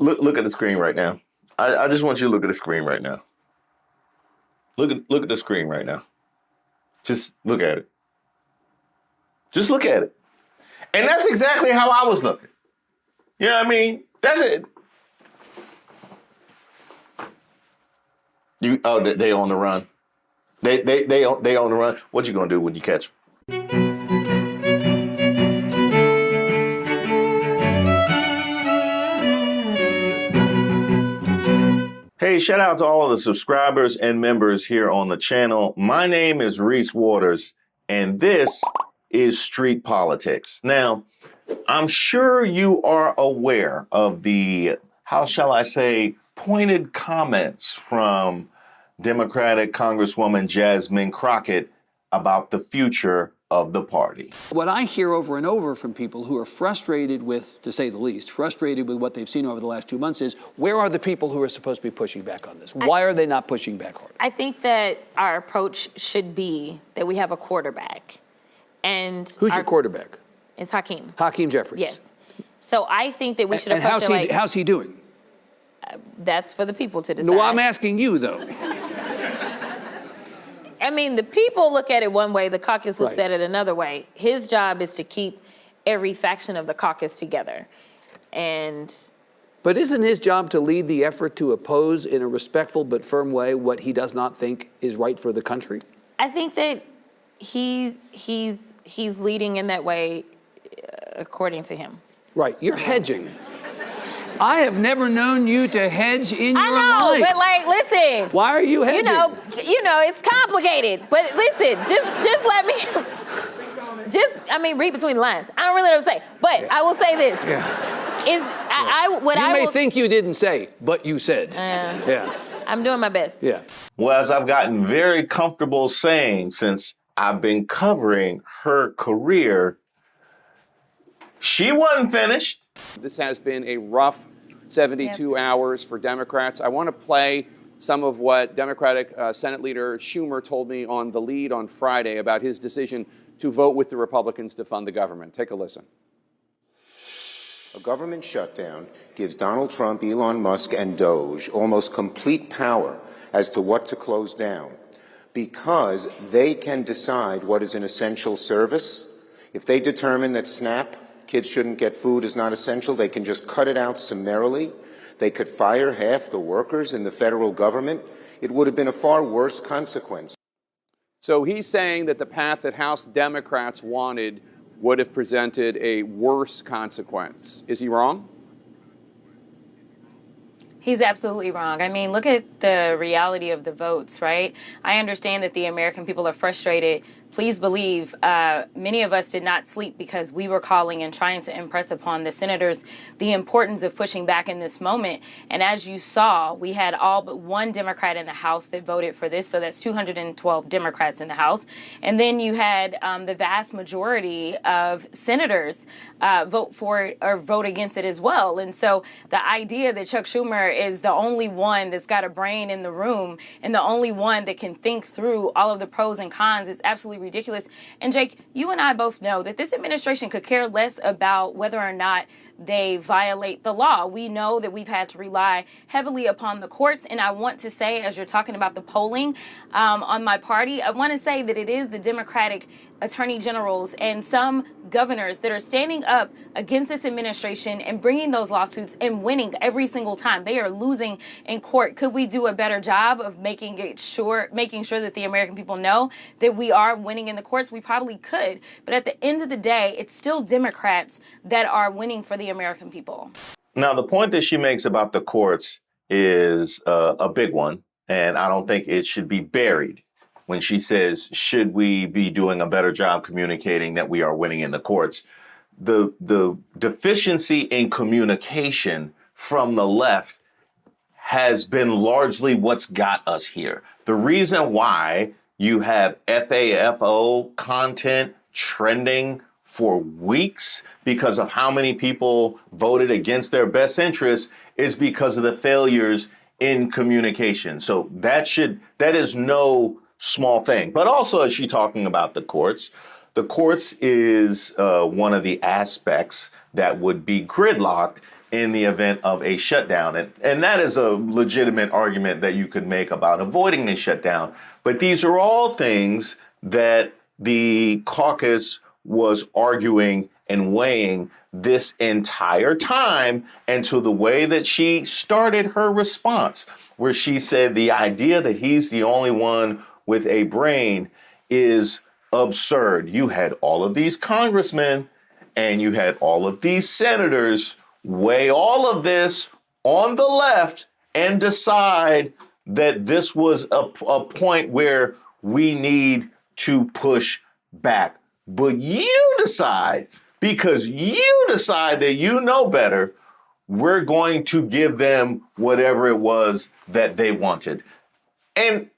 look at the screen right now. I just want you to look at the screen right now. Look at the screen right now. Just look at it. Just look at it. And that's exactly how I was looking. You know what I mean? That's it. They on the run. They on the run. What you gonna do when you catch them? Hey, shout out to all of the subscribers and members here on the channel. My name is Reese Waters, and this is Street Politics. Now, I'm sure you are aware of the, how shall I say, pointed comments from Democratic Congresswoman Jasmine Crockett about the future of the party. What I hear over and over from people who are frustrated with, to say the least, frustrated with what they've seen over the last 2 months is, where are the people who are supposed to be pushing back on this? Why are they not pushing back hard? I think that our approach should be that we have a quarterback. And who's your quarterback? It's Hakeem. Hakeem Jeffries. Yes. So I think that we should approach it how's he doing? That's for the people to decide. No, I'm asking you, though. I mean, the people look at it one way, the caucus looks at it another way. His job is to keep every faction of the caucus together. But isn't his job to lead the effort to oppose in a respectful but firm way what he does not think is right for the country? I think that he's leading in that way, according to him. Right, you're hedging. I have never known you to hedge in your life. I know, but like, listen. Why are you hedging? You know, it's complicated. But listen, just let me, read between the lines. I don't really know what to say, but I will say this. You may think you didn't say, but you said. I'm doing my best. Yeah. Well, as I've gotten very comfortable saying since I've been covering her career, she wasn't finished. This has been a rough 72 hours for Democrats. I want to play some of what Democratic Senate Leader Schumer told me on The Lead on Friday about his decision to vote with the Republicans to fund the government. Take a listen. A government shutdown gives Donald Trump, Elon Musk, and Doge almost complete power as to what to close down because they can decide what is an essential service. If they determine that SNAP, kids shouldn't get food, is not essential, they can just cut it out summarily. They could fire half the workers in the federal government. It would have been a far worse consequence. So he's saying that the path that House Democrats wanted would have presented a worse consequence. Is he wrong? He's absolutely wrong. I mean, look at the reality of the votes, right? I understand that the American people are frustrated. Please believe many of us did not sleep because we were calling and trying to impress upon the senators the importance of pushing back in this moment. And as you saw, we had all but one Democrat in the House that voted for this. So that's 212 Democrats in the House. And then you had the vast majority of senators vote for it or vote against it as well. And so the idea that Chuck Schumer is the only one that's got a brain in the room and the only one that can think through all of the pros and cons is absolutely ridiculous. And Jake, you and I both know that this administration could care less about whether or not they violate the law. We know that we've had to rely heavily upon the courts. And I want to say, as you're talking about the polling on my party, I want to say that it is the Democratic attorney generals and some governors that are standing up against this administration and bringing those lawsuits and winning every single time. They are losing in court. Could we do a better job of making sure that the American people know that we are winning in the courts? We probably could. But at the end of the day, it's still Democrats that are winning for the American people. Now, the point that she makes about the courts is a big one, and I don't think it should be buried. When she says, should we be doing a better job communicating that we are winning in the courts? The deficiency in communication from the left has been largely what's got us here. The reason why you have FAFO content trending for weeks because of how many people voted against their best interests is because of the failures in communication. So that is no small thing. But also, as she's talking about the courts is one of the aspects that would be gridlocked in the event of a shutdown. And that is a legitimate argument that you could make about avoiding a shutdown. But these are all things that the caucus was arguing and weighing this entire time. And to the way that she started her response, where she said the idea that he's the only one with a brain is absurd. You had all of these congressmen and you had all of these senators weigh all of this on the left and decide that this was a point where we need to push back. But you decide, because you decide that you know better, we're going to give them whatever it was that they wanted. And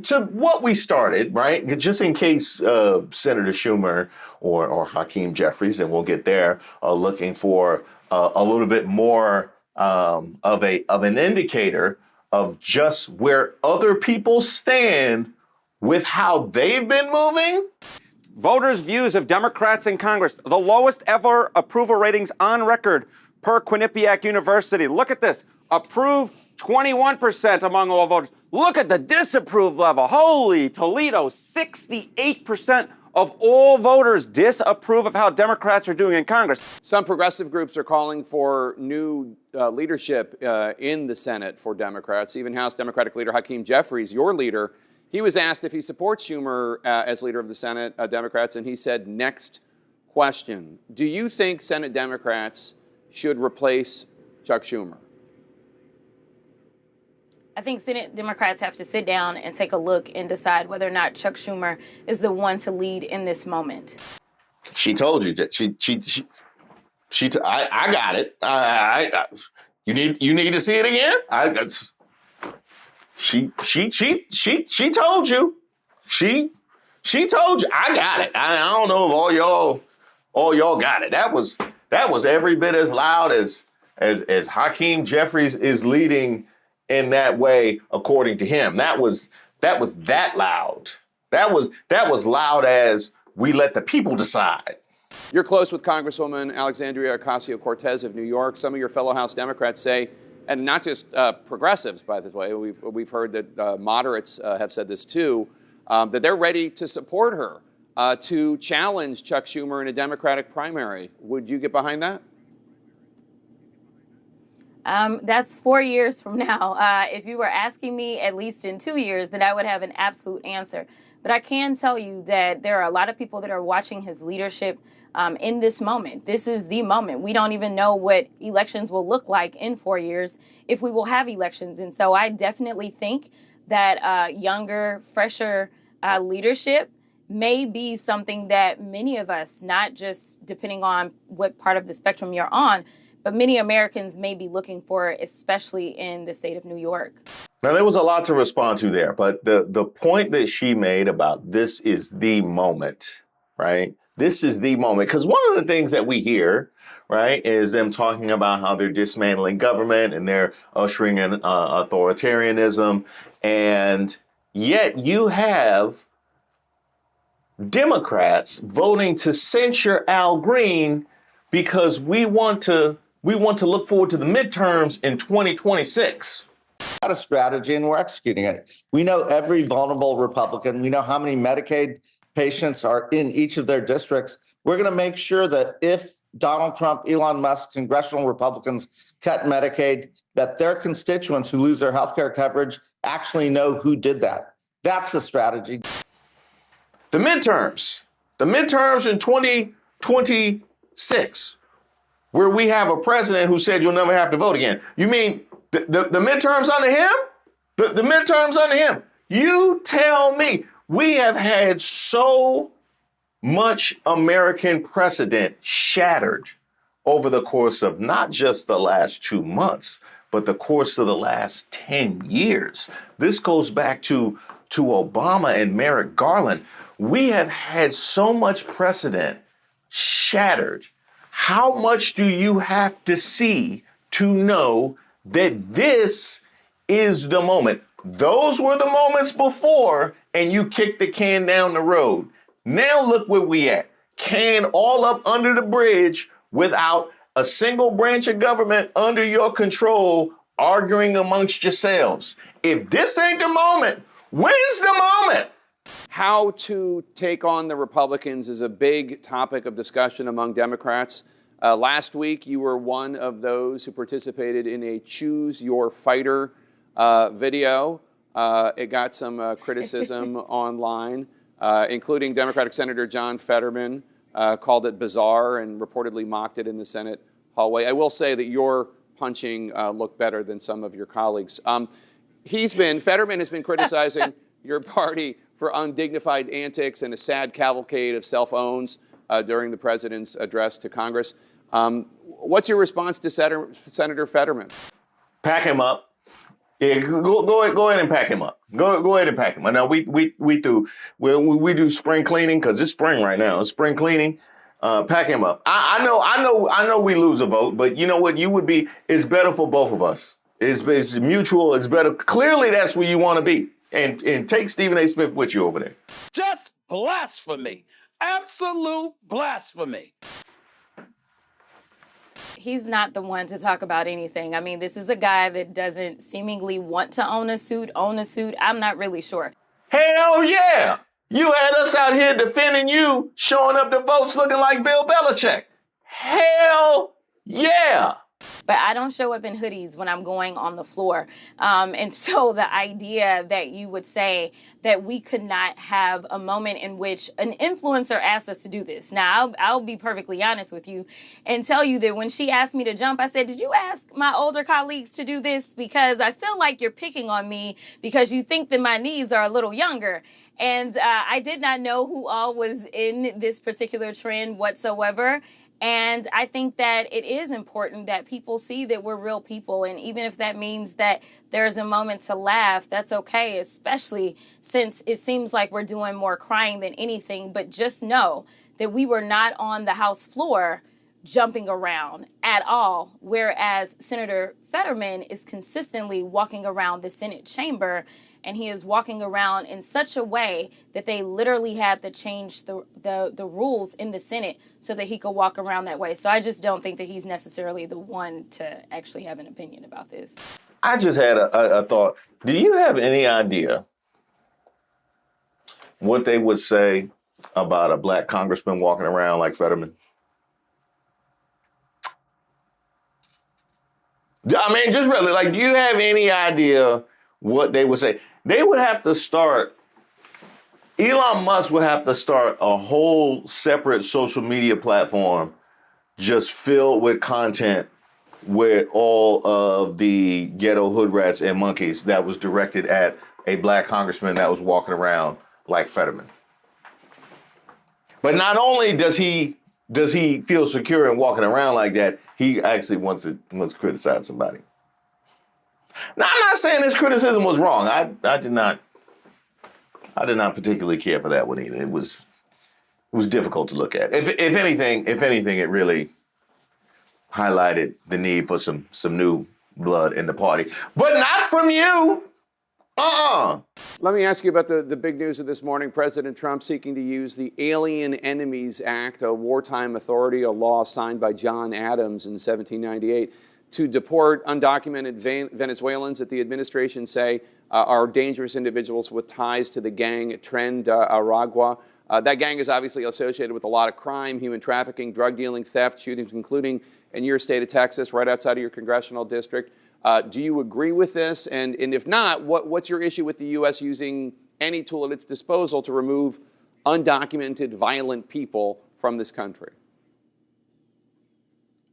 to what we started, right, just in case Senator Schumer or Hakeem Jeffries, and we'll get there, are looking for a little bit more of an indicator of just where other people stand with how they've been moving. Voters' views of Democrats in Congress, the lowest ever approval ratings on record per Quinnipiac University. Look at this. Approve 21% among all voters. Look at the disapprove level. Holy Toledo, 68% of all voters disapprove of how Democrats are doing in Congress. Some progressive groups are calling for new leadership in the Senate for Democrats. Even House Democratic leader Hakeem Jeffries, your leader, he was asked if he supports Schumer as leader of the Senate Democrats, and he said, next question. Do you think Senate Democrats should replace Chuck Schumer? I think Senate Democrats have to sit down and take a look and decide whether or not Chuck Schumer is the one to lead in this moment. She told you that I got it. You need to see it again. She told you. She told you. I got it. I don't know if all y'all got it. That was every bit as loud as Hakeem Jeffries is leading in that way, according to him. That was that loud. That was loud as we let the people decide. You're close with Congresswoman Alexandria Ocasio-Cortez of New York. Some of your fellow House Democrats say, and not just progressives, by the way, we've heard that moderates have said this too, that they're ready to support her to challenge Chuck Schumer in a Democratic primary. Would you get behind that? That's 4 years from now. If you were asking me at least in 2 years, then I would have an absolute answer. But I can tell you that there are a lot of people that are watching his leadership in this moment. This is the moment. We don't even know what elections will look like in 4 years, if we will have elections. And so I definitely think that younger, fresher leadership may be something that many of us, not just depending on what part of the spectrum you're on, but many Americans may be looking for, especially in the state of New York. Now, there was a lot to respond to there, but the point that she made about this is the moment, right? This is the moment. Because one of the things that we hear, right, is them talking about how they're dismantling government and they're ushering in authoritarianism. And yet you have Democrats voting to censure Al Green because we want to look forward to the midterms in 2026. Got a strategy and we're executing it. We know every vulnerable Republican. We know how many Medicaid patients are in each of their districts. We're going to make sure that if Donald Trump, Elon Musk, congressional Republicans cut Medicaid, that their constituents who lose their health care coverage actually know who did that. That's the strategy. The midterms in 2026, where we have a president who said you'll never have to vote again. You mean the midterms under him? The midterms under him. You tell me. We have had so much American precedent shattered over the course of not just the last 2 months, but the course of the last 10 years. This goes back to Obama and Merrick Garland. We have had so much precedent shattered. How much do you have to see to know that this is the moment? Those were the moments before, and you kicked the can down the road. Now look where we at. Can all up under the bridge without a single branch of government under your control arguing amongst yourselves. If this ain't the moment, when's the moment? How to take on the Republicans is a big topic of discussion among Democrats. Last week, you were one of those who participated in a Choose Your Fighter video. It got some criticism online, including Democratic Senator John Fetterman called it bizarre and reportedly mocked it in the Senate hallway. I will say that your punching looked better than some of your colleagues. Fetterman has been criticizing your party for undignified antics and a sad cavalcade of self-owns during the president's address to Congress. What's your response to Senator Fetterman? Pack him up. Yeah, go ahead and pack him up. Go ahead and pack him up. Now we do spring cleaning because it's spring right now. It's spring cleaning. Pack him up. I know we lose a vote, but you know what? It's better for both of us. It's mutual. It's better. Clearly, that's where you want to be. And take Stephen A. Smith with you over there. Just blasphemy. Absolute blasphemy. He's not the one to talk about anything. I mean, this is a guy that doesn't seemingly want to own a suit. I'm not really sure. Hell yeah. You had us out here defending you, showing up the votes looking like Bill Belichick. Hell yeah. But I don't show up in hoodies when I'm going on the floor. And so the idea that you would say that we could not have a moment in which an influencer asked us to do this. Now, I'll be perfectly honest with you and tell you that when she asked me to jump, I said, did you ask my older colleagues to do this? Because I feel like you're picking on me because you think that my knees are a little younger. And I did not know who all was in this particular trend whatsoever. And I think that it is important that people see that we're real people. And even if that means that there's a moment to laugh, that's okay, especially since it seems like we're doing more crying than anything. But just know that we were not on the House floor jumping around at all, whereas Senator Fetterman is consistently walking around the Senate chamber, and he is walking around in such a way that they literally had to change the rules in the Senate so that he could walk around that way. So I just don't think that he's necessarily the one to actually have an opinion about this. I just had a thought. Do you have any idea what they would say about a black congressman walking around like Fetterman? I mean, just really, like, do you have any idea what they would say? They would have to start, Elon Musk would have to start a whole separate social media platform just filled with content with all of the ghetto hood rats and monkeys that was directed at a black congressman that was walking around like Fetterman. But not only does he feel secure in walking around like that, he actually wants to criticize somebody. Now, I'm not saying this criticism was wrong. I did not particularly care for that one either. It was difficult to look at. If anything, it really highlighted the need for some new blood in the party. But not from you. Let me ask you about the big news of this morning. President Trump seeking to use the Alien Enemies Act, a wartime authority, a law signed by John Adams in 1798, to deport undocumented Venezuelans that the administration say are dangerous individuals with ties to the gang Tren de Aragua. That gang is obviously associated with a lot of crime, human trafficking, drug dealing, theft, shootings, including in your state of Texas, right outside of your congressional district. Do you agree with this? And if not, what's your issue with the U.S. using any tool at its disposal to remove undocumented violent people from this country?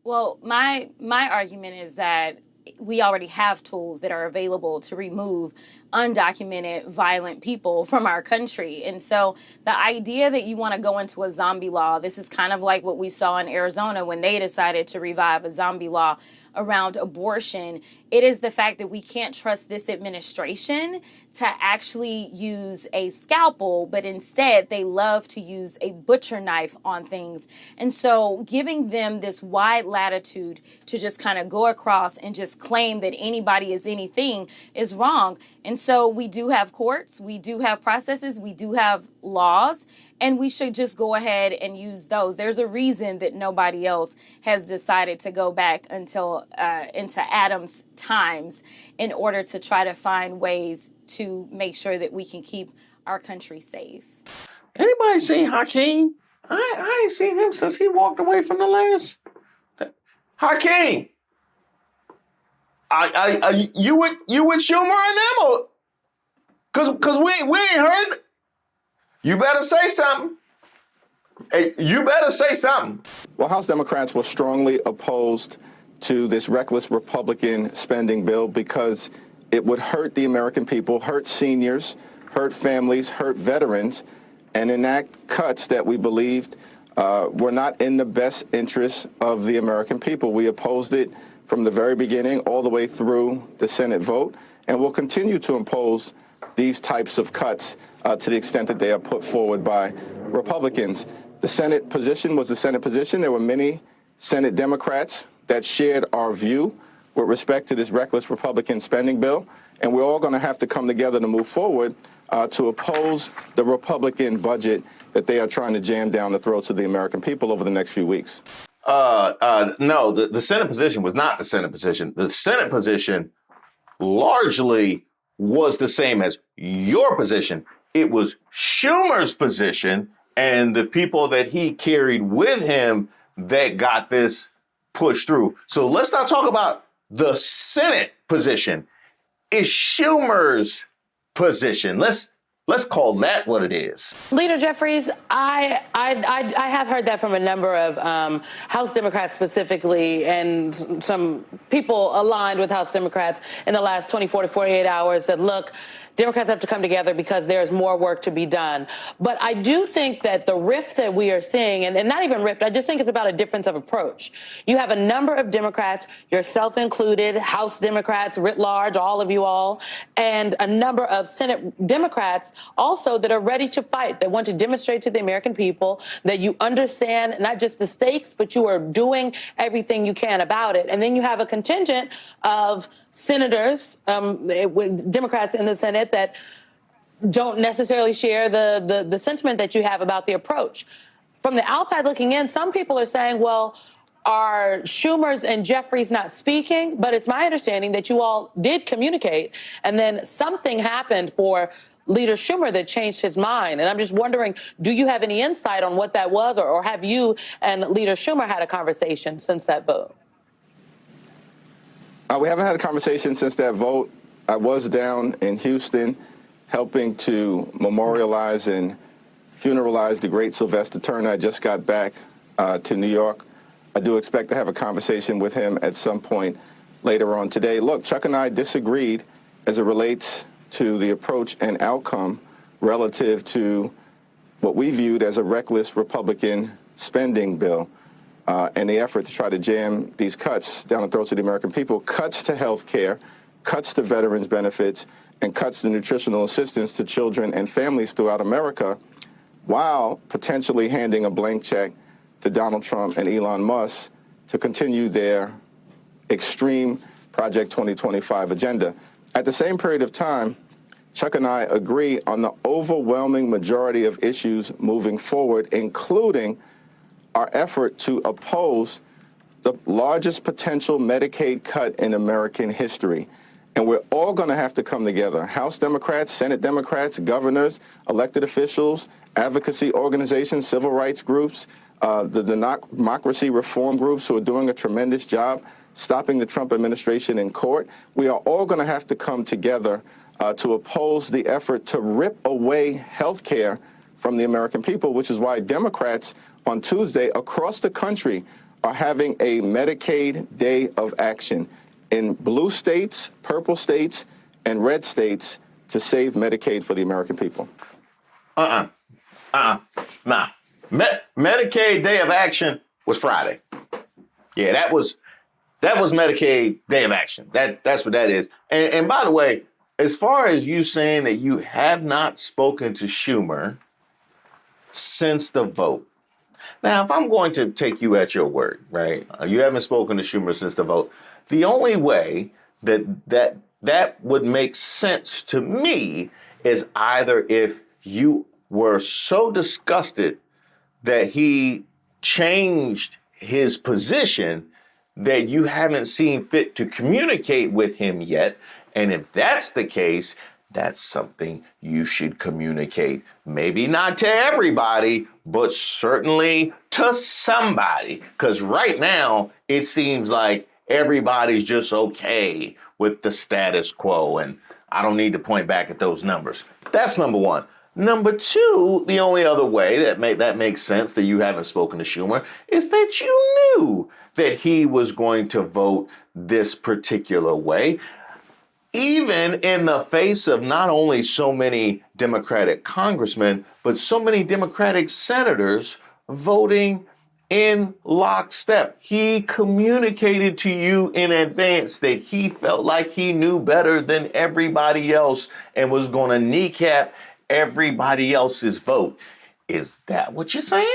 Well, my argument is that we already have tools that are available to remove undocumented violent people from our country. And so the idea that you want to go into a zombie law, this is kind of like what we saw in Arizona when they decided to revive a zombie law. around abortion. It is the fact that we can't trust this administration to actually use a scalpel, but instead they love to use a butcher knife on things. And so giving them this wide latitude to just kind of go across and just claim that anybody is anything is wrong. And so we do have courts, we do have processes, we do have laws, and we should just go ahead and use those. There's a reason that nobody else has decided to go back until into Adam's times in order to try to find ways to make sure that we can keep our country safe. Anybody seen Hakeem? I ain't seen him since he walked away from the last. Hakeem, you with Schumer and them, or cause we ain't heard. You better say something. Hey, you better say something. Well, House Democrats were strongly opposed to this reckless Republican spending bill because it would hurt the American people, hurt seniors, hurt families, hurt veterans, and enact cuts that we believed were not in the best interests of the American people. We opposed it from the very beginning all the way through the Senate vote, and will continue to oppose these types of cuts to the extent that they are put forward by Republicans. The Senate position was the Senate position. There were many Senate Democrats that shared our view with respect to this reckless Republican spending bill, and we're all going to have to come together to move forward to oppose the Republican budget that they are trying to jam down the throats of the American people over the next few weeks. No, the Senate position was not the Senate position. The Senate position largely was the same as your position. It was Schumer's position and the people that he carried with him that got this pushed through. So let's not talk about the Senate position. It's Schumer's position. Let's call that what it is. Leader Jeffries, I have heard that from a number of House Democrats specifically, and some people aligned with House Democrats in the last 24 to 48 hours that, look, Democrats have to come together because there's more work to be done. But I do think that the rift that we are seeing, and not even rift, I just think it's about a difference of approach. You have a number of Democrats, yourself included, House Democrats writ large, all of you all, and a number of Senate Democrats also that are ready to fight, that want to demonstrate to the American people that you understand not just the stakes, but you are doing everything you can about it. And then you have a contingent of senators, Democrats in the Senate that don't necessarily share the sentiment that you have about the approach. From the outside looking in, some people are saying, well, are Schumer's and Jeffries not speaking? But it's my understanding that you all did communicate, and then something happened for Leader Schumer that changed his mind. And I'm just wondering, do you have any insight on what that was, or have you and Leader Schumer had a conversation since that vote? We haven't had a conversation since that vote. I was down in Houston helping to memorialize and funeralize the great Sylvester Turner. I just got back to New York. I do expect to have a conversation with him at some point later on today. Look, Chuck and I disagreed as it relates to the approach and outcome relative to what we viewed as a reckless Republican spending bill. And the effort to try to jam these cuts down the throats of the American people, cuts to health care, cuts to veterans benefits, and cuts to nutritional assistance to children and families throughout America, while potentially handing a blank check to Donald Trump and Elon Musk to continue their extreme Project 2025 agenda. At the same period of time, Chuck and I agree on the overwhelming majority of issues moving forward, including our effort to oppose the largest potential Medicaid cut in American history. And we're all going to have to come together. House Democrats, Senate Democrats, governors, elected officials, advocacy organizations, civil rights groups, the democracy reform groups who are doing a tremendous job stopping the Trump administration in court. We are all going to have to come together to oppose the effort to rip away health care from the American people, which is why Democrats on Tuesday across the country are having a Medicaid Day of Action in blue states, purple states, and red states to save Medicaid for the American people. Nah. Medicaid Day of Action was Friday. Yeah, that was That was Medicaid Day of Action. That's what that is. And by the way, as far as you saying that you have not spoken to Schumer since the vote. Now, if I'm going to take you at your word, right? You haven't spoken to Schumer since the vote. The only way that would make sense to me is either if you were so disgusted that he changed his position that you haven't seen fit to communicate with him yet. And if that's the case, that's something you should communicate. Maybe not to everybody, but certainly to somebody. Because right now, it seems like everybody's just okay with the status quo. And I don't need to point back at those numbers. That's number one. Number two, the only other way that makes sense that you haven't spoken to Schumer is that you knew that he was going to vote this particular way, even in the face of not only so many Democratic congressmen, but so many Democratic senators voting in lockstep. He communicated to you in advance that he felt like he knew better than everybody else and was going to kneecap everybody else's vote. Is that what you're saying?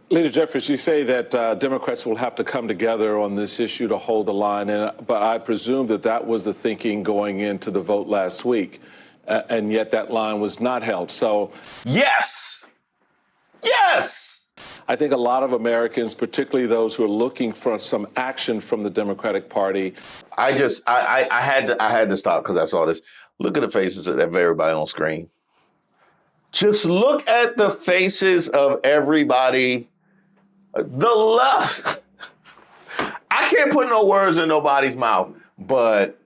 Leader Jeffries, you say that Democrats will have to come together on this issue to hold the line, but I presume that was the thinking going into the vote last week, and yet that line was not held. So, yes! I think a lot of Americans, particularly those who are looking for some action from the Democratic Party. I had to stop because I saw this. Look at the faces of everybody on screen. Just look at the faces of everybody. The left. I can't put no words in nobody's mouth, but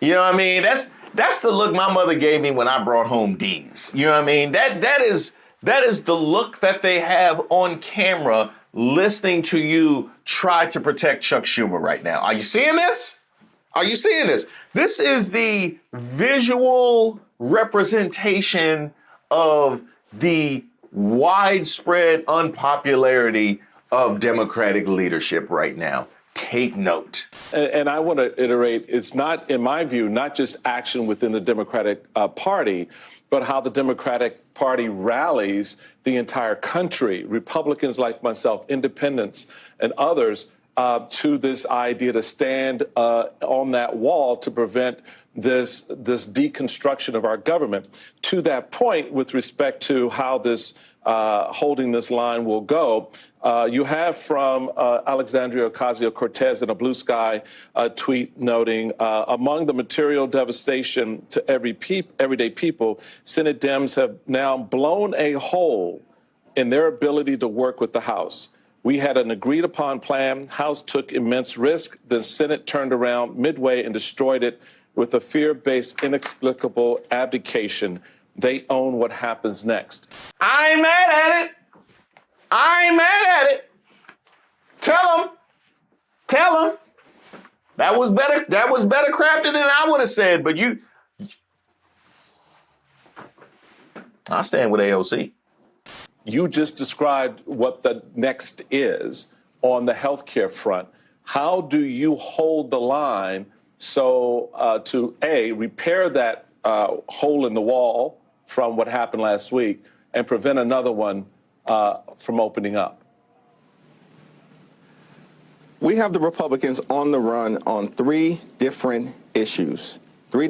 you know what I mean? That's the look my mother gave me when I brought home D's. You know what I mean? That is the look that they have on camera listening to you try to protect Chuck Schumer right now. Are you seeing this? Are you seeing this? This is the visual representation of the widespread unpopularity of Democratic leadership right now. Take note. And I want to iterate, it's not, in my view, not just action within the Democratic Party, but how the Democratic Party rallies the entire country, Republicans like myself, independents, and others, to this idea to stand on that wall to prevent this deconstruction of our government. To that point, with respect to how this holding this line will go, you have from Alexandria Ocasio-Cortez in a Blue Sky tweet noting, among the material devastation to everyday people, Senate Dems have now blown a hole in their ability to work with the House. We had an agreed upon plan. House took immense risk. The Senate turned around midway and destroyed it with a fear-based, inexplicable abdication. They own what happens next. I ain't mad at it. Tell them. That was better crafted than I would have said, but I stand with AOC. You just described what the next is on the healthcare front. How do you hold the line so to repair that hole in the wall from what happened last week and prevent another one from opening up? We have the Republicans on the run on three different issues. We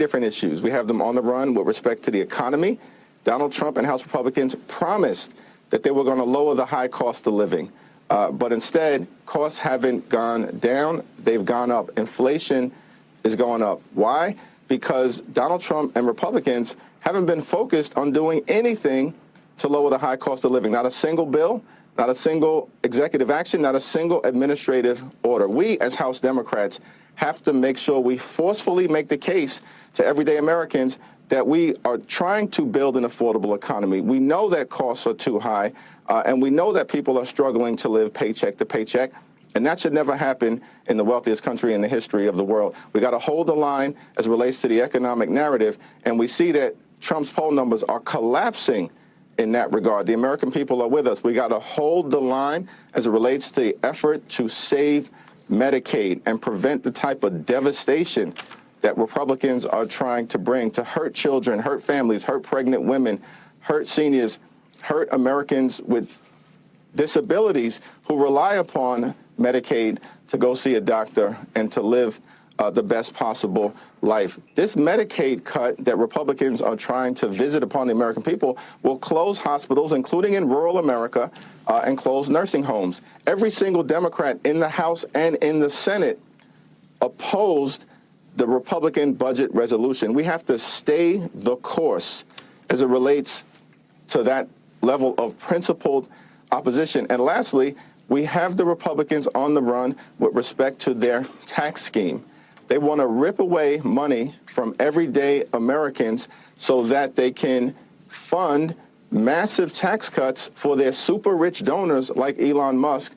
have them on the run with respect to the economy. Donald Trump and House Republicans promised that they were going to lower the high cost of living. But instead, costs haven't gone down. They've gone up. Inflation is going up. Why? Because Donald Trump and Republicans haven't been focused on doing anything to lower the high cost of living. Not a single bill, not a single executive action, not a single administrative order. We, as House Democrats, have to make sure we forcefully make the case to everyday Americans that we are trying to build an affordable economy. We know that costs are too high, and we know that people are struggling to live paycheck to paycheck, and that should never happen in the wealthiest country in the history of the world. We got to hold the line as it relates to the economic narrative, and we see that Trump's poll numbers are collapsing in that regard. The American people are with us. We got to hold the line as it relates to the effort to save Medicaid and prevent the type of devastation that Republicans are trying to bring to hurt children, hurt families, hurt pregnant women, hurt seniors, hurt Americans with disabilities who rely upon Medicaid to go see a doctor and to live the best possible life. This Medicaid cut that Republicans are trying to visit upon the American people will close hospitals, including in rural America, and close nursing homes. Every single Democrat in the House and in the Senate opposed the Republican budget resolution. We have to stay the course as it relates to that level of principled opposition. And lastly, we have the Republicans on the run with respect to their tax scheme. They want to rip away money from everyday Americans so that they can fund massive tax cuts for their super rich donors like Elon Musk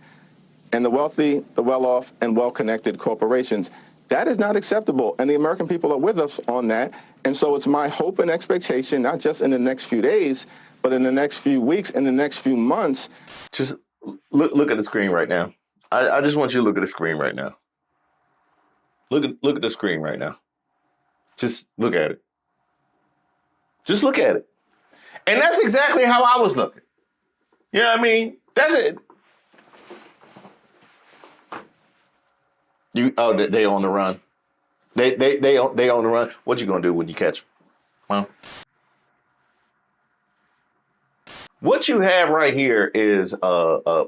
and the wealthy, the well-off, and well-connected corporations. That is not acceptable, and the American people are with us on that. And so it's my hope and expectation, not just in the next few days, but in the next few weeks, in the next few months. Just look at the screen right now. I just want you to look at the screen right now. Look at the screen right now. Just look at it. Just look at it. And that's exactly how I was looking. You know what I mean? That's it. They on the run. They on the run. What you gonna do when you catch them? Well, what you have right here is a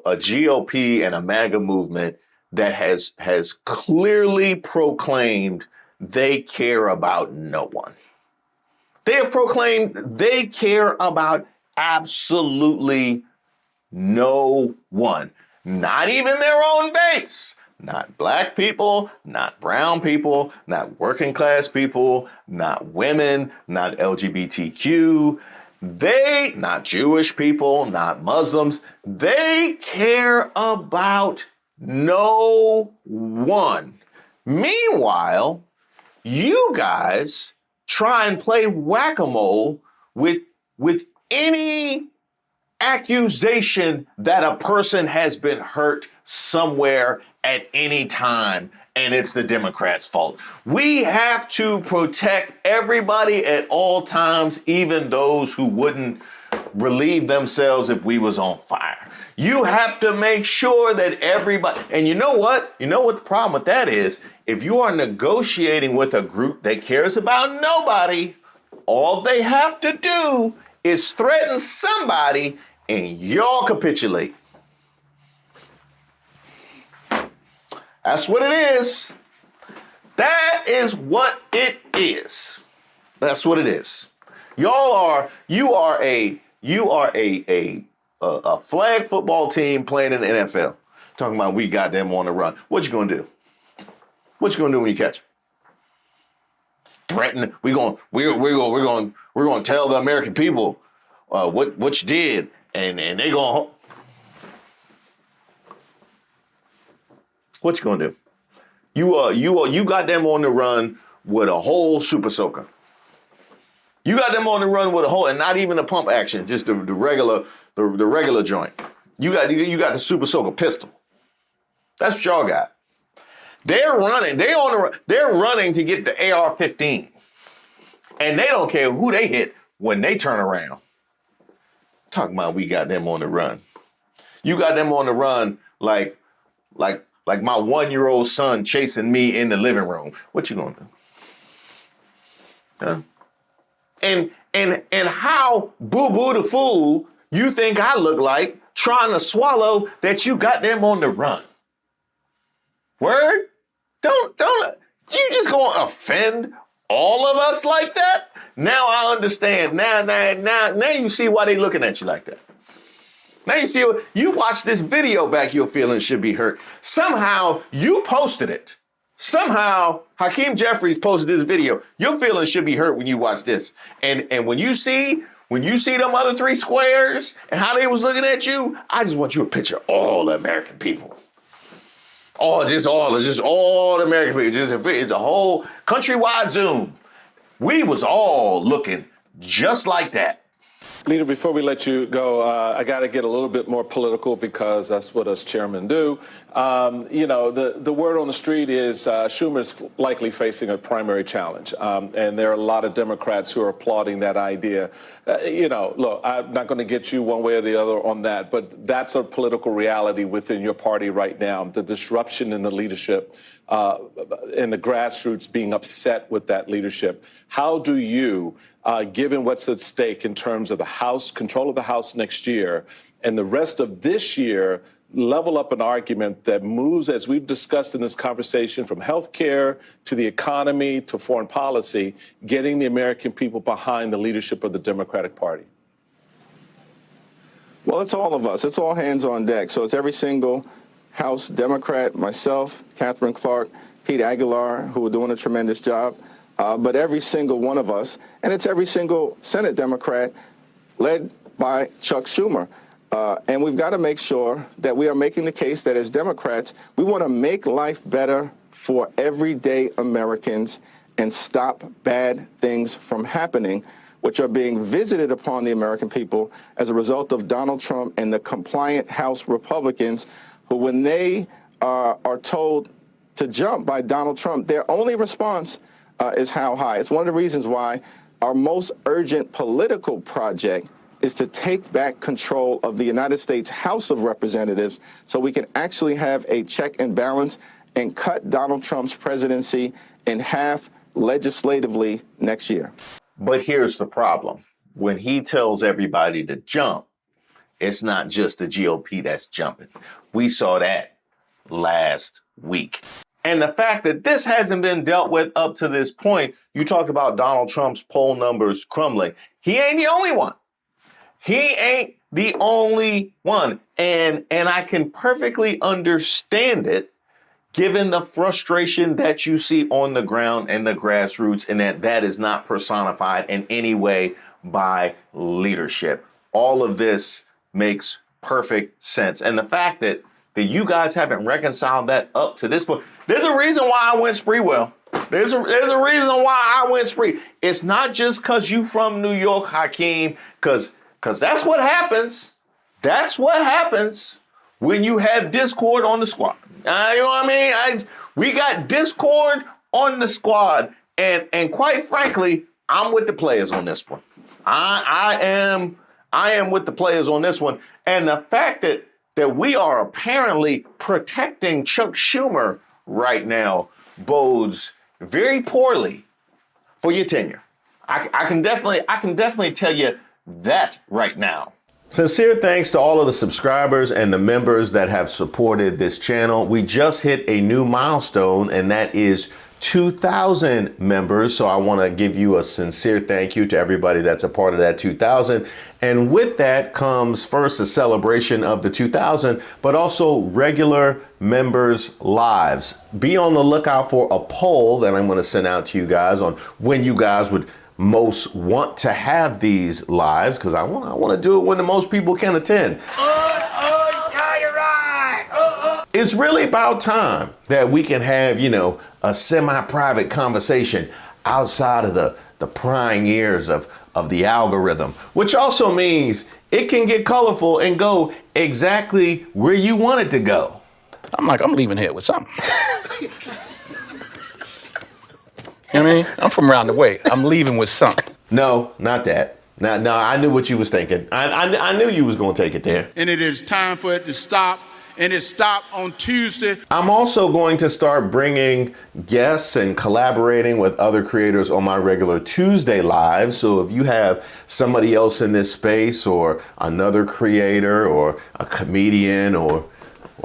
GOP and a MAGA movement that has clearly proclaimed they care about no one. They have proclaimed they care about absolutely no one, not even their own base. Not black people, not brown people, not working class people, not women, not LGBTQ. Not Jewish people, not Muslims. They care about no one. Meanwhile, you guys try and play whack-a-mole with any accusation that a person has been hurt somewhere at any time, and it's the Democrats' fault. We have to protect everybody at all times, even those who wouldn't relieve themselves if we was on fire. You have to make sure that everybody, and you know what? You know what the problem with that is? If you are negotiating with a group that cares about nobody, all they have to do is threaten somebody and y'all capitulate. That's what it is. That is what it is. That's what it is. You are a flag football team playing in the NFL. Talking about we got them on the run. What you gonna do? What you gonna do when you catch them? Threaten. We're gonna tell the American people what you did, and they gonna. What you gonna do? You got them on the run with a whole super soaker. You got them on the run with a whole, and not even a pump action, just the regular joint. You got the super soaker pistol. That's what y'all got. They're running. They're running to get the AR-15, and they don't care who they hit when they turn around. Talking about we got them on the run. You got them on the run like my 1-year-old son chasing me in the living room. What you gonna do? Huh? And how boo-boo the fool you think I look like trying to swallow that you got them on the run? Word? Don't you just gonna offend all of us like that? Now I understand. Now you see why they looking at you like that. Now you see, you watch this video back, your feelings should be hurt. Somehow you posted it. Somehow Hakeem Jeffries posted this video. Your feelings should be hurt when you watch this. And when you see them other 3 squares and how they was looking at you, I just want you to picture all the American people. All the American people. It's a whole countrywide Zoom. We was all looking just like that. Leader, before we let you go, I got to get a little bit more political because that's what us chairmen do. The word on the street is Schumer's likely facing a primary challenge. And there are a lot of Democrats who are applauding that idea. Look, I'm not going to get you one way or the other on that, but that's a political reality within your party right now. The disruption in the leadership and the grassroots being upset with that leadership. How do you, given what's at stake in terms of the House, control of the House next year, and the rest of this year, level up an argument that moves, as we've discussed in this conversation, from health care to the economy to foreign policy, getting the American people behind the leadership of the Democratic Party? Well, it's all of us. It's all hands on deck. So it's every single House Democrat, myself, Catherine Clark, Pete Aguilar, who are doing a tremendous job, but every single one of us, and it's every single Senate Democrat led by Chuck Schumer. And we've got to make sure that we are making the case that as Democrats, we want to make life better for everyday Americans and stop bad things from happening, which are being visited upon the American people as a result of Donald Trump and the compliant House Republicans who, when they are told to jump by Donald Trump, their only response is how high. It's one of the reasons why our most urgent political project is to take back control of the United States House of Representatives so we can actually have a check and balance and cut Donald Trump's presidency in half legislatively next year. But here's the problem. When he tells everybody to jump, it's not just the GOP that's jumping. We saw that last week. And the fact that this hasn't been dealt with up to this point, you talk about Donald Trump's poll numbers crumbling. He ain't the only one. He ain't the only one. And I can perfectly understand it, given the frustration that you see on the ground and the grassroots, and that is not personified in any way by leadership. All of this makes perfect sense. And the fact that you guys haven't reconciled that up to this point, there's a reason why I went Spreewell. There's a reason why I went spree. It's not just because you from New York, Hakeem, because that's what happens. That's what happens when you have discord on the squad. You know what I mean? We got discord on the squad. And quite frankly, I'm with the players on this one. I am with the players on this one. And the fact that we are apparently protecting Chuck Schumer right now bodes very poorly for your tenure. I can definitely tell you that right now. Sincere thanks to all of the subscribers and the members that have supported this channel. We just hit a new milestone, and that is 2,000 members. So I want to give you a sincere thank you to everybody that's a part of that 2,000. And with that comes first a celebration of the 2,000, but also regular members' lives. Be on the lookout for a poll that I'm going to send out to you guys on when you guys would most want to have these lives, because I want to do it when the most people can attend. It's really about time that we can have, a semi-private conversation outside of the prying ears of the algorithm, which also means it can get colorful and go exactly where you want it to go. I'm leaving here with something. You know what I mean? I'm from around the way. I'm leaving with something. No, not that. No, I knew what you was thinking. I knew you was going to take it there. And it is time for it to stop. And it stopped on Tuesday. I'm also going to start bringing guests and collaborating with other creators on my regular Tuesday lives. So if you have somebody else in this space, or another creator, or a comedian, or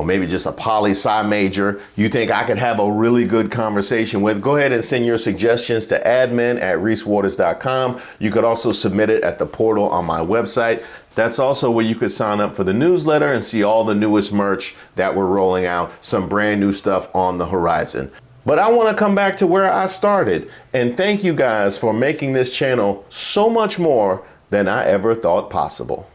maybe just a poli-sci major you think I could have a really good conversation with, go ahead and send your suggestions to admin@reesewaters.com. You could also submit it at the portal on my website. That's also where you could sign up for the newsletter and see all the newest merch that we're rolling out, some brand new stuff on the horizon. But I want to come back to where I started and thank you guys for making this channel so much more than I ever thought possible.